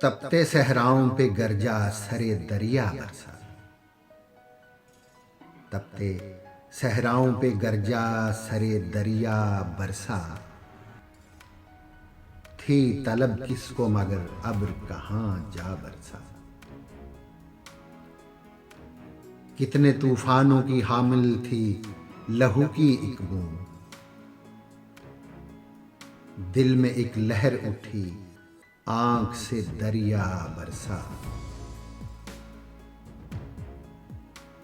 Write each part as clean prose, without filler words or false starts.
तपते सहराओं पे गरजा सरे दरिया बरसा। तपते सहराओं पे गरजा सरे दरिया बरसा। थी तलब किसको मगर अब्र कहाँ जा बरसा। कितने तूफानों की हामिल थी लहू की एक बूंद। दिल में एक लहर उठी आंख से दरिया बरसा।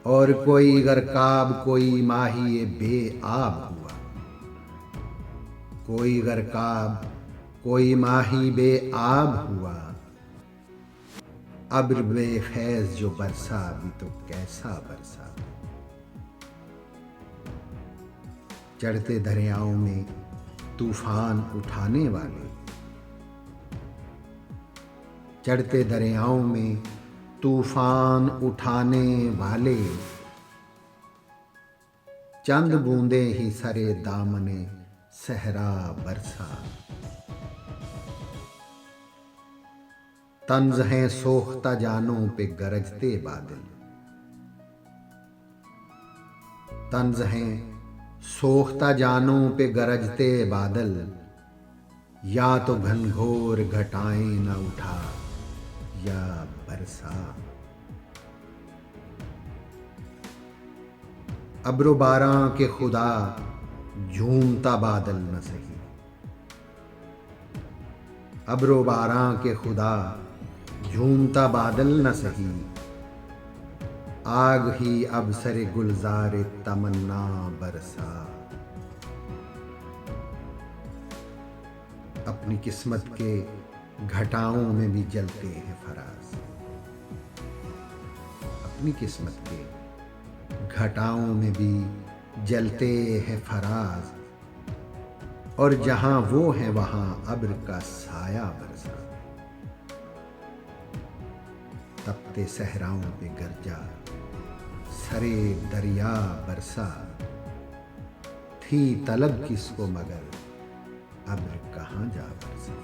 और कोई गरकाब कोई माही बेआब हुआ। कोई गरकाब कोई माही बेआब हुआ। अब्र बेफैज जो बरसा भी तो कैसा बरसा। चढ़ते दरियाओं में तूफान उठाने वाले। चढ़ते दरियाओं में तूफान उठाने वाले। चंद बूंदे ही सरे दामने सहरा बरसा। तंज हैं सोखता जानों पे गरजते बादल। तंज हैं सोखता जानों पे गरजते बादल। या तो घनघोर घटाएं न उठा या बरसा। अब्रो बारां के खुदा झूमता बादल न सही। अब्रो बारां के खुदा झूमता बादल न सही। आग ही अब सरे गुलजारे तमन्ना बरसा। अपनी किस्मत के घटाओं में भी जलते हैं फराज। अपनी किस्मत के घटाओं में भी जलते हैं फराज। और जहां वो है वहां अब्र का साया बरसा। तपते सहराओं पे गरजा सरे दरिया बरसा। थी तलब किसको मगर अब्र कहाँ जा बरसा।